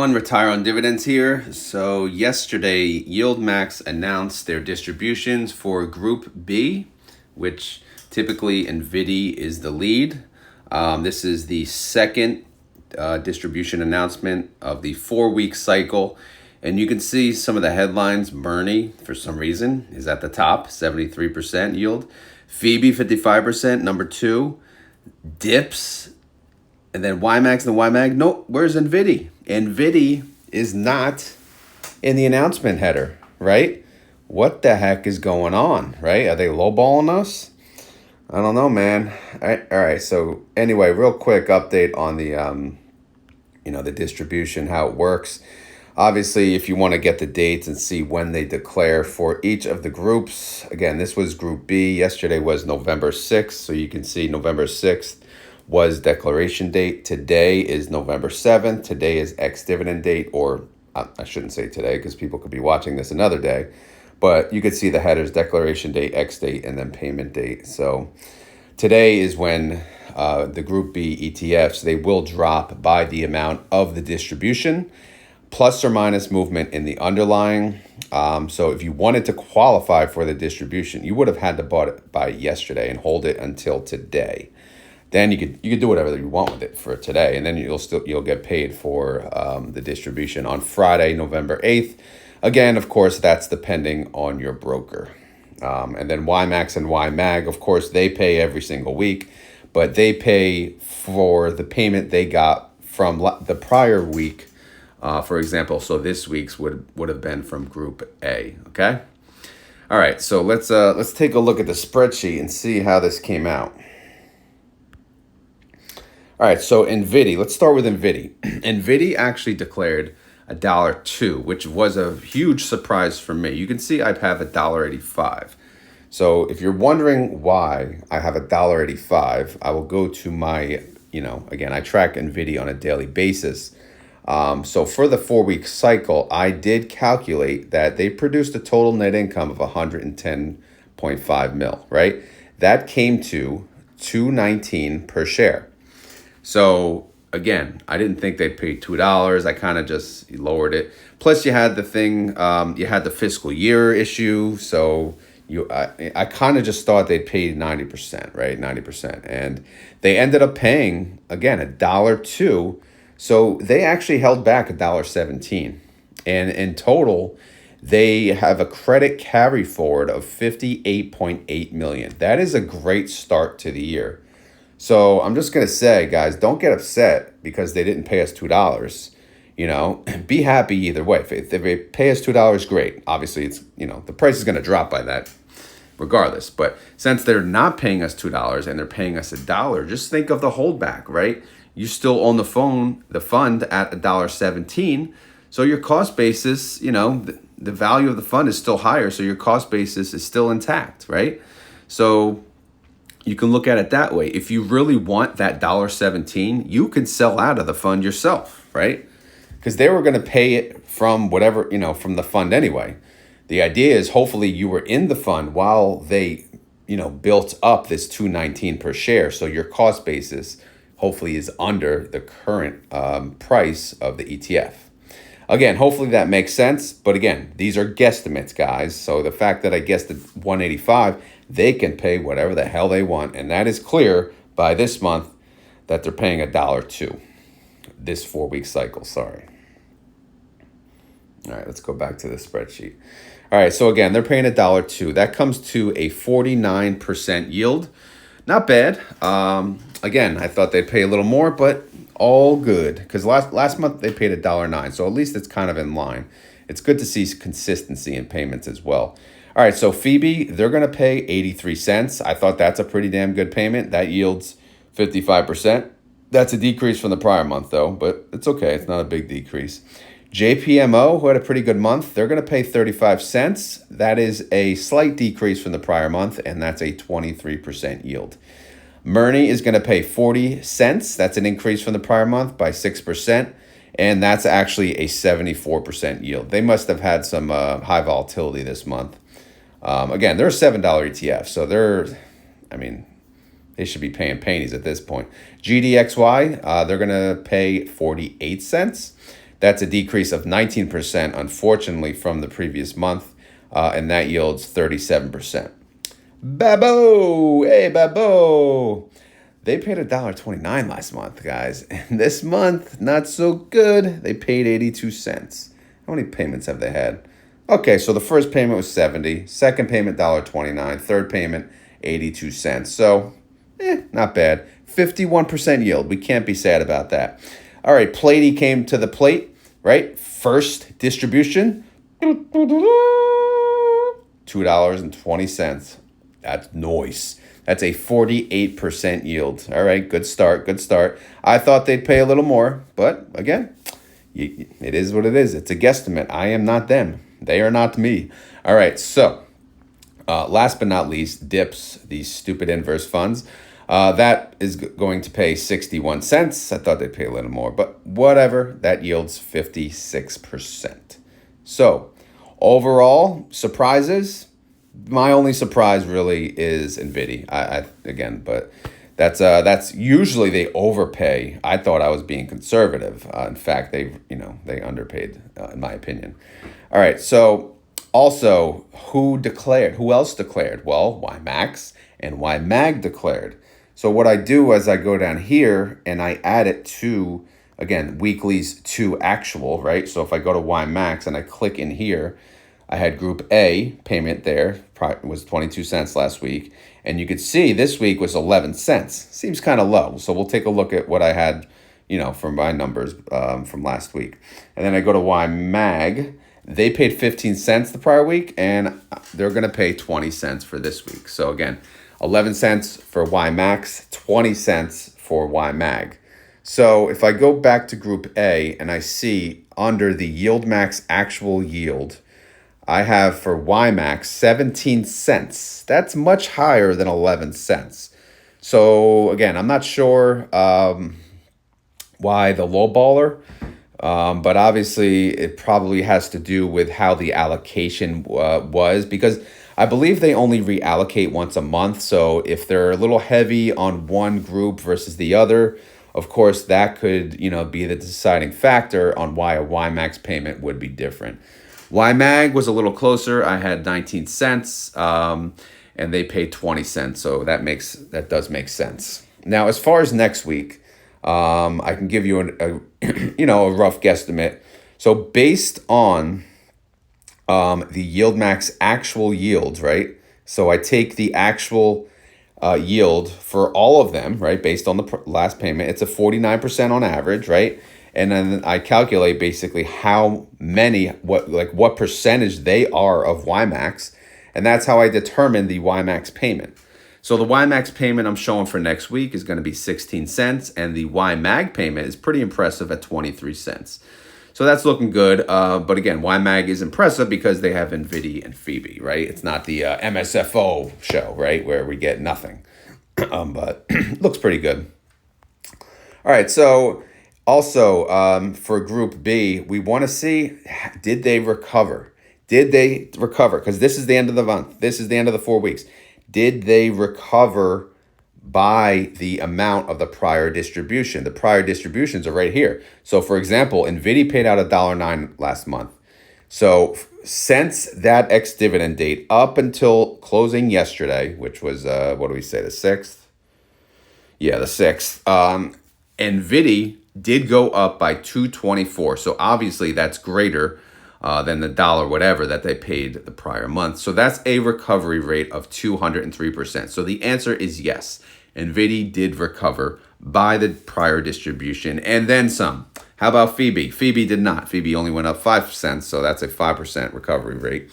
Retire on dividends here. So yesterday, YieldMax announced their distributions for Group B, which typically NVDY is the lead. This is the second distribution announcement of the 4-week cycle. And you can see some of the headlines. Bernie, for some reason, is at the top, 73% yield. Phoebe, 55%, number 2. Dips. And then YieldMax and YMAG. Nope, where's NVDY? NVDY is not in the announcement header, right? What the heck is going on, right? Are they lowballing us? I don't know, man. All right. So anyway, real quick update on the, the distribution, how it works. Obviously, if you want to get the dates and see when they declare for each of the groups, again, this was Group B. Yesterday was November 6th, so you can see November 6th. Was declaration date. Today is November 7th. Today is ex-dividend date, or I shouldn't say today because people could be watching this another day, but you could see the headers, declaration date, ex-date, and then payment date. So today is when the Group B ETFs, they will drop by the amount of the distribution, plus or minus movement in the underlying. So if you wanted to qualify for the distribution, you would have had to bought it by yesterday and hold it until today. Then you could do whatever you want with it for today, and then you'll get paid for the distribution on Friday, November 8th. Again, of course, that's depending on your broker. And then YieldMax and YMAG, of course, they pay every single week, but they pay for the payment they got from the prior week, for example. So this week's would have been from Group A. Okay. All right. So let's take a look at the spreadsheet and see how this came out. All right, so NVDY, let's start with NVDY. NVDY actually declared $1.02, which was a huge surprise for me. You can see I have $1.85. So if you're wondering why I have $1.85, I will go to my, again, I track NVDY on a daily basis. So for the 4-week cycle, I did calculate that they produced a total net income of 110.5 mil, right? That came to $2.19 per share. So again, I didn't think they'd pay $2. I kind of just lowered it. Plus, you had the thing, you had the fiscal year issue. So I kind of just thought they'd pay 90%, right? 90%, and they ended up paying again $1.02. So they actually held back $1.17, and in total, they have a credit carry forward of 58.8 million. That is a great start to the year. So I'm just going to say, guys, don't get upset because they didn't pay us $2. Be happy either way. If they pay us $2, great. Obviously, it's, the price is going to drop by that regardless. But since they're not paying us $2 and they're paying us $1, just think of the holdback, right? You still own the fund at $1.17. So your cost basis, the value of the fund is still higher. So your cost basis is still intact, right? So you can look at it that way. If you really want that $1.17, you can sell out of the fund yourself, right? Because they were going to pay it from whatever, from the fund anyway. The idea is hopefully you were in the fund while they, built up this $2.19 per share. So your cost basis hopefully is under the current price of the ETF. Again, hopefully that makes sense. But again, these are guesstimates, guys. So the fact that I guessed at 185, they can pay whatever the hell they want. And that is clear by this month that they're paying $1.02. This 4-week cycle, sorry. All right, let's go back to the spreadsheet. All right, so again, they're paying $1.02. That comes to a 49% yield. Not bad. Again, I thought they'd pay a little more, but all good. Because last month they paid $1.09, so at least it's kind of in line. It's good to see consistency in payments as well. All right, so Phoebe, they're going to pay 83 cents. I thought that's a pretty damn good payment. That yields 55%. That's a decrease from the prior month, though, but it's okay. It's not a big decrease. JPMO, who had a pretty good month, they're going to pay 35 cents. That is a slight decrease from the prior month, and that's a 23% yield. Murney is going to pay 40 cents. That's an increase from the prior month by 6%, and that's actually a 74% yield. They must have had some high volatility this month. Again, they're a $7 ETF, so they should be paying pennies at this point. GDXY, they're going to pay 48 cents. That's a decrease of 19%, unfortunately, from the previous month, and that yields 37%. BABO! Hey, BABO! They paid $1.29 last month, guys. And this month, not so good. They paid 82 cents. How many payments have they had? Okay, so the first payment was 70, second payment $1.29, third payment 82 cents. So, not bad. 51% yield. We can't be sad about that. All right, PLTY came to the plate, right? First distribution, $2.20. That's nice. That's a 48% yield. All right, good start, good start. I thought they'd pay a little more, but again, it is what it is. It's a guesstimate. I am not them. They are not me. All right, so last but not least, DIPS, these stupid inverse funds. That is going to pay 61 cents. I thought they'd pay a little more, but whatever. That yields 56%. So overall, surprises. My only surprise really is NVDY. Again, but that's usually they overpay. I thought I was being conservative. In fact, they underpaid, in my opinion. All right, so also who else declared? Well, YieldMax and YMAG declared. So what I do is I go down here and I add it to, again, weeklies to actual, right? So if I go to YieldMax and I click in here, I had group A payment there, was 22 cents last week. And you could see this week was 11 cents. Seems kind of low. So we'll take a look at what I had, from my numbers from last week. And then I go to YMAG. They paid 15 cents the prior week, and they're going to pay 20 cents for this week. So again, 11 cents for YieldMax, 20 cents for YMAG. So if I go back to group A and I see under the YieldMax actual yield, I have for YieldMax 17 cents. That's much higher than 11 cents. So again, I'm not sure why the lowballer, but obviously it probably has to do with how the allocation was, because I believe they only reallocate once a month. So if they're a little heavy on one group versus the other, of course, that could be the deciding factor on why a YieldMax payment would be different. YMAG was a little closer. I had 19 cents, and they paid 20 cents. So that does make sense. Now, as far as next week, I can give you a rough guesstimate. So based on the YieldMax actual yields, right? So I take the actual yield for all of them, right? Based on the last payment, it's a 49% on average, right? And then I calculate basically how many, what percentage they are of YieldMax. And that's how I determine the YieldMax payment. So the YieldMax payment I'm showing for next week is going to be 16 cents. And the YMAG payment is pretty impressive at 23 cents. So that's looking good. But again, YMAG is impressive because they have NVDY and FBY, right? It's not the MSFO show, right? Where we get nothing. But looks pretty good. All right, so also, for Group B, we want to see, did they recover? Did they recover? Because this is the end of the month. This is the end of the 4 weeks. Did they recover by the amount of the prior distribution? The prior distributions are right here. So, for example, NVDY paid out $1.09 last month. So, since that ex-dividend date up until closing yesterday, which was, what do we say, the 6th? Yeah, the 6th. NVDY did go up by 2.24. So obviously that's greater than the dollar whatever that they paid the prior month. So that's a recovery rate of 203%. So the answer is yes. NVDY did recover by the prior distribution and then some. How about FBY? FBY did not. FBY only went up 5 cents. So that's a 5% recovery rate.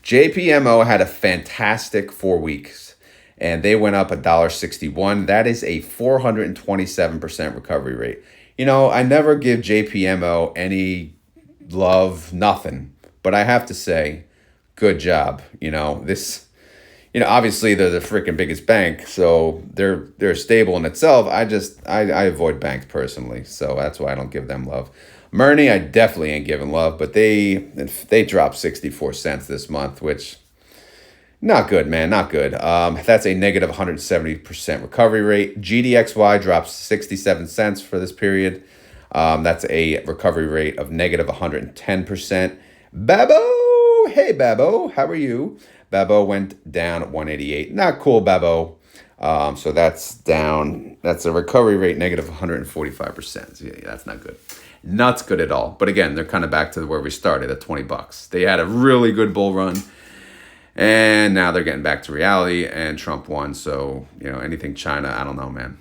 JPMO had a fantastic 4 weeks. And they went up $1.61. That is a 427% recovery rate. I never give JPMO any love, nothing. But I have to say, good job. Obviously they're the freaking biggest bank, so they're stable in itself. I avoid banks personally, so that's why I don't give them love. Murney, I definitely ain't giving love, but they dropped 64 cents this month, which not good, man, not good. That's a negative 170% recovery rate. GDXY drops 67 cents for this period. That's a recovery rate of negative 110%. BABO, hey BABO, how are you? BABO went down 188. Not cool, BABO. So that's down. That's a recovery rate negative 145%. So yeah, that's not good. Not good at all. But again, they're kind of back to where we started at $20. They had a really good bull run, and now they're getting back to reality. And Trump won. So anything China, I don't know, man.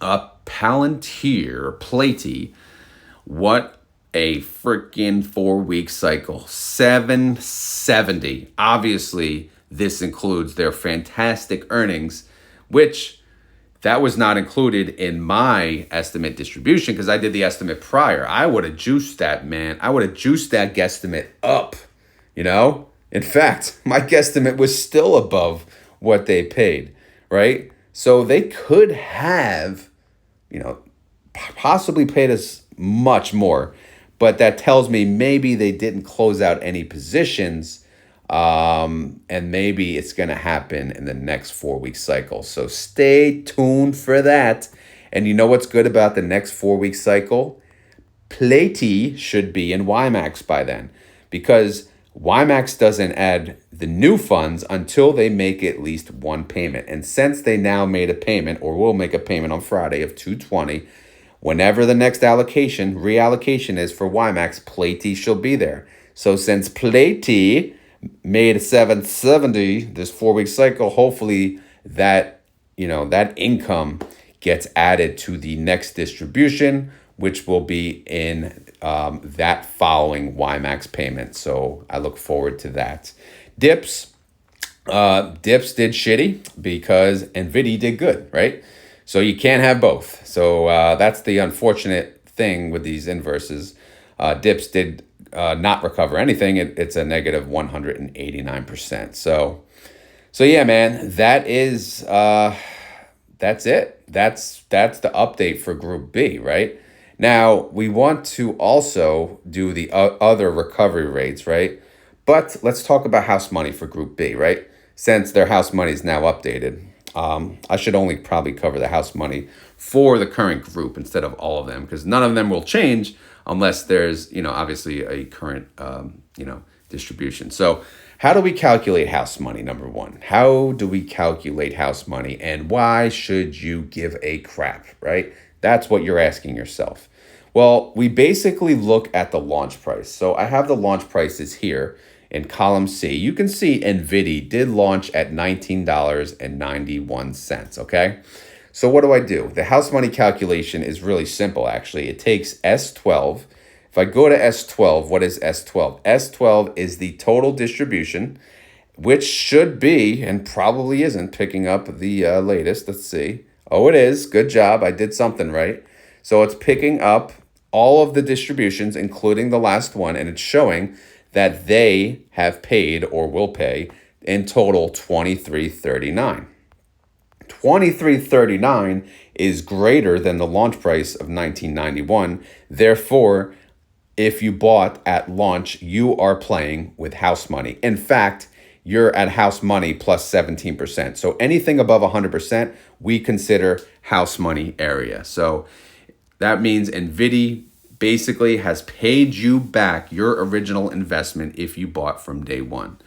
PLTY. What a freaking 4-week cycle. 770. Obviously, this includes their fantastic earnings, which that was not included in my estimate distribution because I did the estimate prior. I would have juiced that, man. I would have juiced that guesstimate up, In fact, my guesstimate was still above what they paid, right? So they could have, possibly paid us much more. But that tells me maybe they didn't close out any positions. And maybe it's going to happen in the next 4-week cycle. So stay tuned for that. And you know what's good about the next 4-week cycle? PLTY should be in YieldMax by then, because YieldMax doesn't add the new funds until they make at least one payment. And since they now made a payment, or will make a payment on Friday of $220, whenever the next reallocation is for YieldMax, PLTY shall be there. So since PLTY made 770 this 4-week cycle, hopefully that that income gets added to the next distribution, which will be in that following YieldMax payment. So I look forward to that. Dips did shitty because NVDY did good, right? So you can't have both. So that's the unfortunate thing with these inverses. Dips did not recover anything. It's a negative 189%. So yeah, man, that is that's it. That's the update for Group B, right? Now we want to also do the other recovery rates, right? But let's talk about house money for Group B, right? Since their house money is now updated. I should only probably cover the house money for the current group instead of all of them, because none of them will change unless there's, obviously a current, distribution. So how do we calculate house money, number one? How do we calculate house money, and why should you give a crap, right? That's what you're asking yourself. Well, we basically look at the launch price. So I have the launch prices here in column C. You can see NVDY did launch at $19.91, okay? So what do? The house money calculation is really simple, actually. It takes S12. If I go to S12, what is S12? S12 is the total distribution, which should be, and probably isn't, picking up the latest. Let's see. Oh, it is. Good job. I did something right. So it's picking up all of the distributions, including the last one, and it's showing that they have paid or will pay in total $23.39. $23.39 is greater than the launch price of $19.91. Therefore, if you bought at launch, you are playing with house money. In fact, you're at house money plus 17%. So anything above 100%, we consider house money area. So that means NVDY basically has paid you back your original investment if you bought from day one.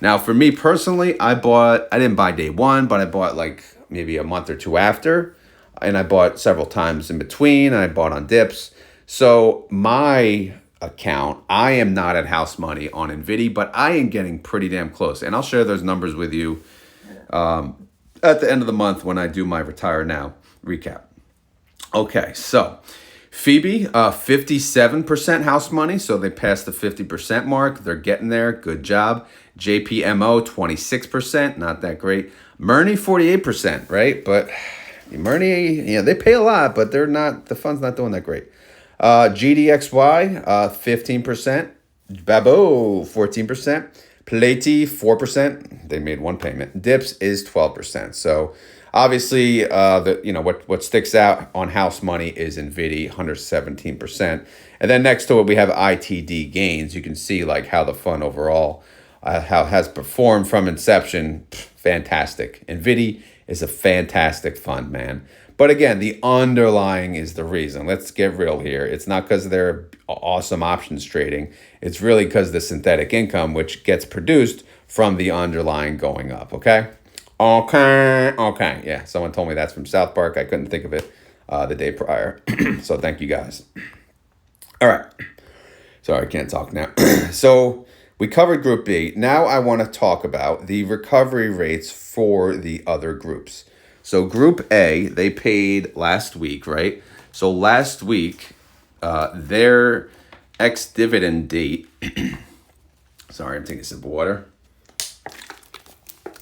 Now, for me personally, I didn't buy day one, but I bought like maybe a month or two after, and I bought several times in between, and I bought on dips. So my account, I am not at house money on NVDY, but I am getting pretty damn close. And I'll share those numbers with you at the end of the month when I do my Retire Now recap. Okay, so Phoebe, 57% house money, so they passed the 50% mark. They're getting there. Good job. JPMO, 26%, not that great. Murney, 48%, right? But Murney, they pay a lot, but the fund's not doing that great. GDXY, 15%. BABO, 14%. PLTY, 4%. They made one payment. Dips is 12%. So obviously, what sticks out on house money is NVDY, 117%. And then next to it, we have ITD gains. You can see like how the fund overall how has performed from inception. Fantastic. NVDY is a fantastic fund, man. But again, the underlying is the reason. Let's get real here. It's not because they're awesome options trading. It's really because the synthetic income, which gets produced from the underlying going up, okay? Okay. Yeah, someone told me that's from South Park. I couldn't think of it the day prior. So thank you guys. All right. Sorry, I can't talk now. So we covered Group B. Now I want to talk about the recovery rates for the other groups. So Group A, they paid last week, right? So last week, their ex-dividend date, sorry, I'm taking a sip of water,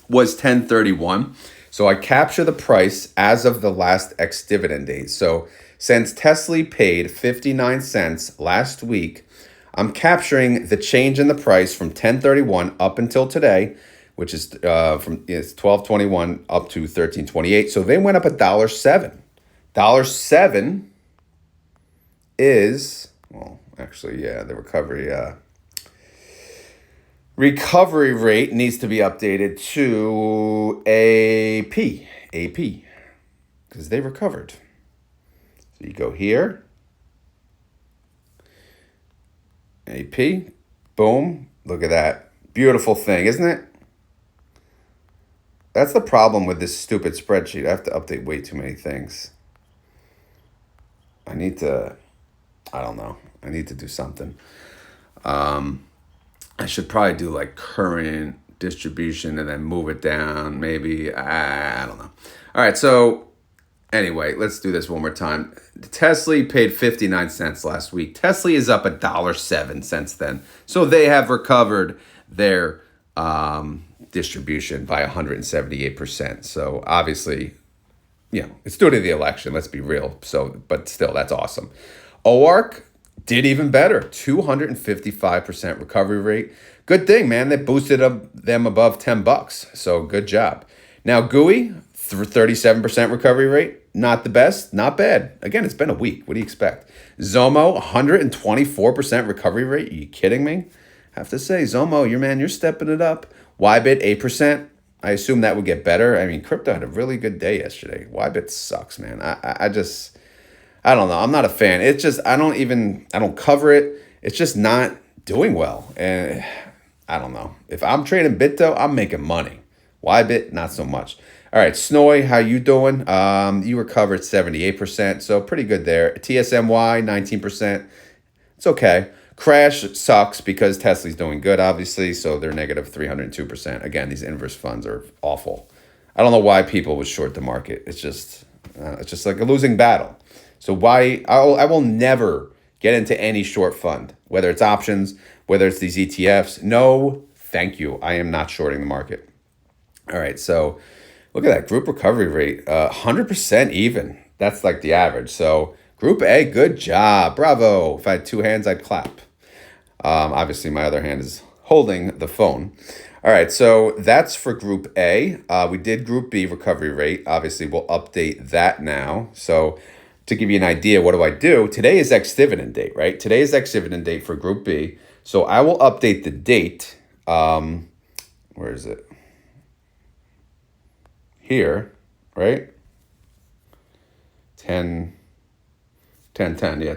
was 10/31. So I capture the price as of the last ex-dividend date. So since Tesla paid 59 cents last week, I'm capturing the change in the price from 10/31 up until today, which is it's 12/21 up to 13/28. So they went up $1.07. $1.07 is, well, actually, yeah, the recovery rate needs to be updated to AP, because they recovered. So you go here, AP, boom, look at that. Beautiful thing, isn't it? That's the problem with this stupid spreadsheet. I have to update way too many things. I don't know. I need to do something. I should probably do like current distribution and then move it down. Maybe, I don't know. All right, so anyway, let's do this one more time. Tesla paid 59 cents last week. Tesla is up $1.07 since then. So they have recovered their distribution by 178%. So obviously, it's due to the election. Let's be real. So, but still, that's awesome. OARC did even better, 255% recovery rate. Good thing, man. They boosted them above $10. So good job. Now GUI, 37% recovery rate. Not the best, not bad. Again, it's been a week. What do you expect? Zomo, 124% recovery rate. Are you kidding me? I have to say, Zomo, you're stepping it up. Ybit, 8%. I assume that would get better. I mean, crypto had a really good day yesterday. Ybit sucks, man. I don't know. I'm not a fan. It's just, I don't cover it. It's just not doing well. And I don't know. If I'm trading Bitto, I'm making money. Ybit, not so much. All right, Snoy, how you doing? You recovered 78%, so pretty good there. TSMY, 19%. It's okay. Crash sucks because Tesla's doing good, obviously, so they're negative 302%. Again, these inverse funds are awful. I don't know why people would short the market. It's just like a losing battle. So I will never get into any short fund, whether it's options, whether it's these ETFs. No, thank you. I am not shorting the market. All right, so look at that group recovery rate, 100% even. That's like the average. So Group A, good job. Bravo. If I had two hands, I'd clap. Obviously, my other hand is holding the phone. All right, so that's for Group A. We did Group B recovery rate. Obviously, we'll update that now. So to give you an idea, what do? Today is ex-dividend date, right? Today is ex-dividend date for Group B. So I will update the date. Where is it? Here, right? 10, yeah,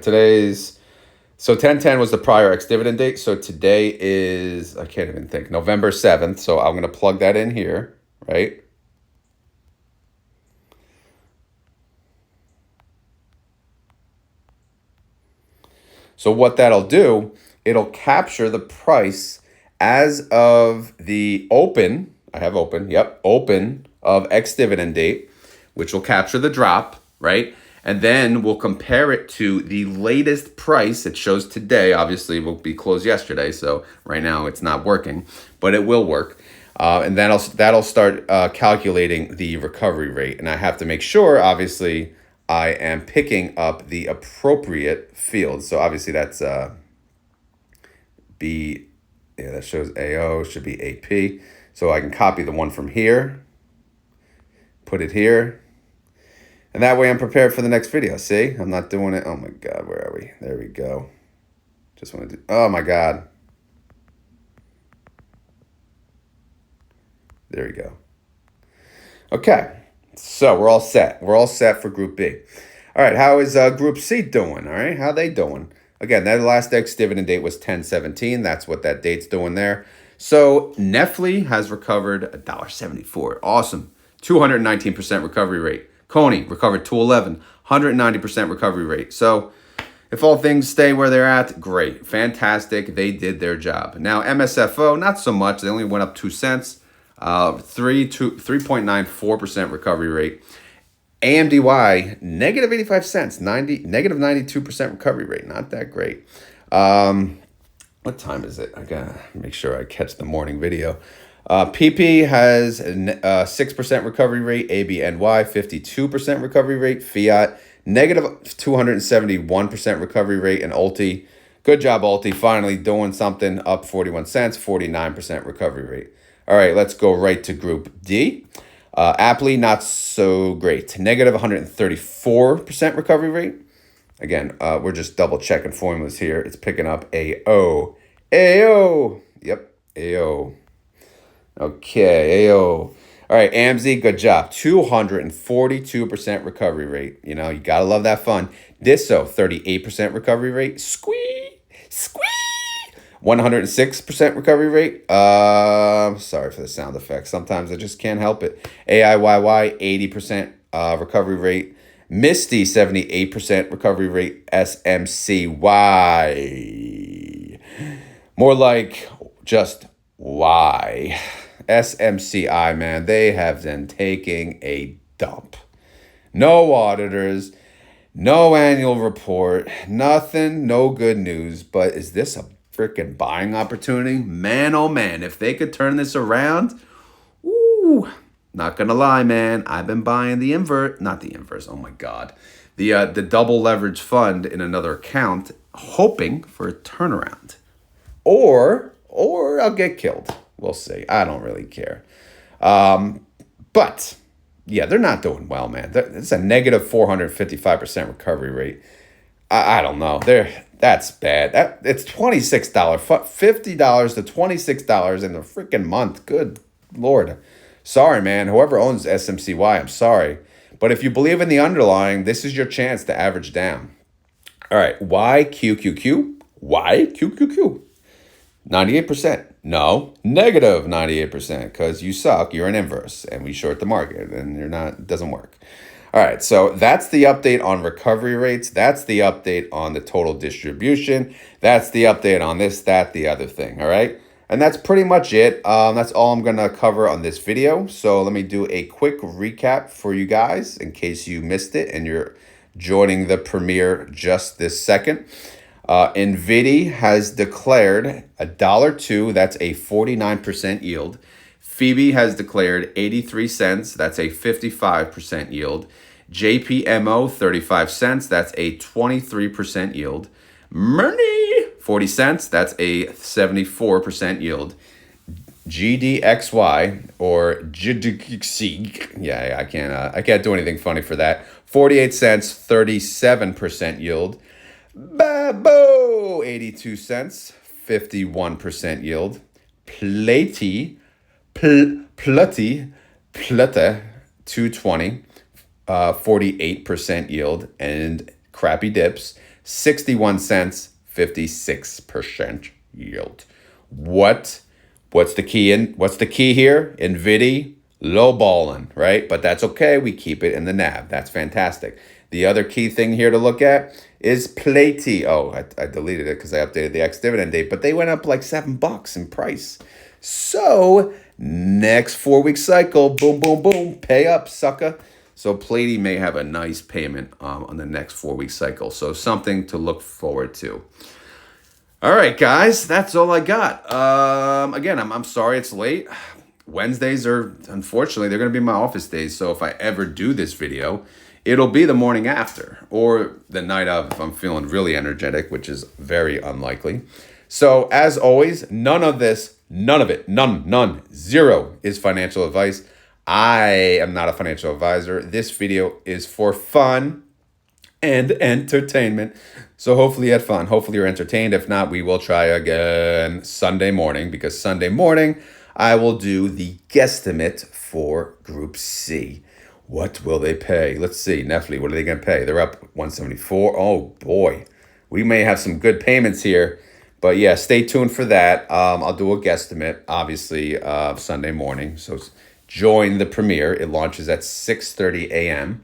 so 10/10 was the prior ex-dividend date. So today is, I can't even think, November 7th. So I'm going to plug that in here, right? So what that'll do, it'll capture the price as of the open, I have open, open of ex-dividend date, which will capture the drop, right? And then we'll compare it to the latest price. It shows today, obviously will be closed yesterday, so right now it's not working, but it will work. And then that'll start calculating the recovery rate. And I have to make sure, obviously, I am picking up the appropriate field. So obviously that's B, yeah, that shows AO, should be AP. So I can copy the one from here, put it here. And that way I'm prepared for the next video. See, I'm not doing it. Oh my God, where are we? There we go. Just want to do, oh my God. There we go. Okay, So we're all set. We're all set for Group B. All right, how is Group C doing? All right, how they doing? Again, that last ex-dividend date was 10/17. That's what that date's doing there. So Nefli has recovered $1.74. Awesome. 219% recovery rate. Coney recovered 211, 190% recovery rate. So if all things stay where they're at, great. Fantastic. They did their job. Now, MSFO, not so much. They only went up 2 cents. 3.94% recovery rate. AMDY, negative 85 cents, negative 92% recovery rate. Not that great. What time is it? I gotta make sure I catch the morning video. PP has a 6% recovery rate. ABNY, 52% recovery rate. Fiat, negative 271% recovery rate. And Ulti, good job, Ulti, finally doing something, up 41 cents, 49% recovery rate. All right, let's go right to Group D. Aptly, not so great. Negative 134% recovery rate. Again, we're just double checking formulas here. It's picking up AO. AO. Yep, AO. Okay, AO. All right, AMZ, good job. 242% recovery rate. You know, you got to love that fun. Disso, 38% recovery rate. Squee. 106% recovery rate. Sorry for the sound effects. Sometimes I just can't help it. AIYY, 80% recovery rate. Misty, 78% recovery rate. SMCY. More like just Y. SMCI, man, they have been taking a dump. No auditors, no annual report, nothing, no good news. But is this a freaking buying opportunity? Man, oh man, if they could turn this around, ooh, not gonna lie, man, I've been buying the not the inverse, oh my God, the double leverage fund in another account, hoping for a turnaround. Or I'll get killed. We'll see. I don't really care. But yeah, they're not doing well, man. It's a negative 455% recovery rate. I don't know. That's bad. It's $26, $50 to $26 in a freaking month. Good Lord. Sorry, man. Whoever owns SMCY, I'm sorry. But if you believe in the underlying, this is your chance to average down. All right. YQQQ. 98%. No, negative 98%, because you suck. You're an inverse, and we short the market, and it doesn't work. All right, so that's the update on recovery rates. That's the update on the total distribution. That's the update on this, that, the other thing, all right? And that's pretty much it. That's all I'm going to cover on this video. So let me do a quick recap for you guys in case you missed it and you're joining the premiere just this second. NVDY has declared $1.02. That's a 49% yield. FBY has declared 83 cents. That's a 55% yield. JPMO, 35 cents. That's a 23% yield. Murny, 40 cents. That's a 74% yield. GDXY or GDXY. Yeah, I can't do anything funny for that. 48 cents, 37% yield. BABO, 82 cents, 51% yield. PLTY, 220, 48% yield. And crappy dips, 61 cents, 56% yield. What's the key what's the key here? NVDY, low balling, right? But that's okay. We keep it in the NAV. That's fantastic. The other key thing here to look at is PLTY. Oh, I deleted it because I updated the ex-dividend date, but they went up like $7 in price. So next 4-week cycle, boom, boom, boom, pay up, sucker. So PLTY may have a nice payment on the next 4-week cycle. So something to look forward to. All right, guys, that's all I got. Again, I'm sorry it's late. Wednesdays are, unfortunately, they're going to be my office days. So if I ever do this video, it'll be the morning after or the night of if I'm feeling really energetic, which is very unlikely. So as always, none of it, zero is financial advice. I am not a financial advisor. This video is for fun and entertainment. So hopefully you had fun. Hopefully you're entertained. If not, we will try again Sunday morning, because Sunday morning I will do the guesstimate for Group C. What will they pay? Let's see. Nephi, what are they going to pay? They're up 174. Oh, boy. We may have some good payments here. But, yeah, stay tuned for that. I'll do a guesstimate, obviously, Sunday morning. So join the premiere. It launches at 6:30 a.m.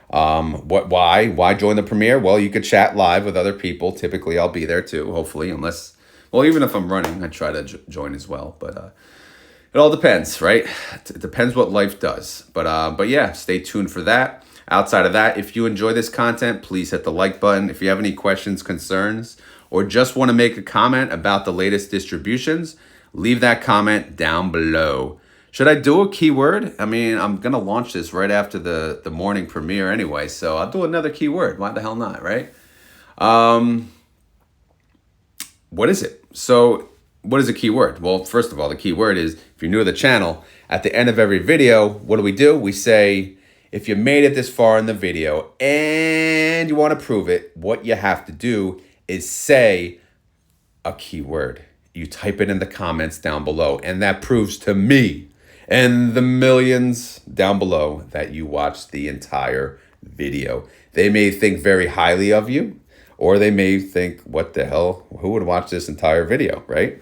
Why join the premiere? Well, you could chat live with other people. Typically, I'll be there, too, hopefully, unless... Well, even if I'm running, I try to join as well. But it all depends, right? It depends what life does. But yeah, stay tuned for that. Outside of that, if you enjoy this content, please hit the like button. If you have any questions, concerns, or just want to make a comment about the latest distributions, leave that comment down below. Should I do a keyword? I mean, I'm going to launch this right after the morning premiere anyway, so I'll do another keyword. Why the hell not, right? What is it? So what is a keyword? Well, first of all, the keyword is, if you're new to the channel, at the end of every video, what do? We say, if you made it this far in the video and you want to prove it, what you have to do is say a keyword. You type it in the comments down below, and that proves to me and the millions down below that you watched the entire video. They may think very highly of you, or they may think, what the hell? Who would watch this entire video, right?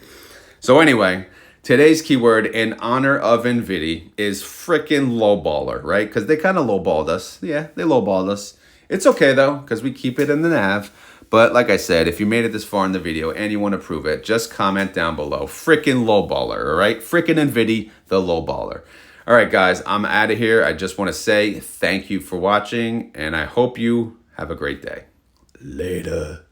So anyway, today's keyword in honor of NVDY is frickin' lowballer, right? Because they kind of lowballed us. Yeah, they lowballed us. It's okay, though, because we keep it in the nav. But like I said, if you made it this far in the video and you want to prove it, just comment down below. Frickin' lowballer, all right? Frickin' NVDY, the lowballer. All right, guys, I'm out of here. I just want to say thank you for watching, and I hope you have a great day. Later.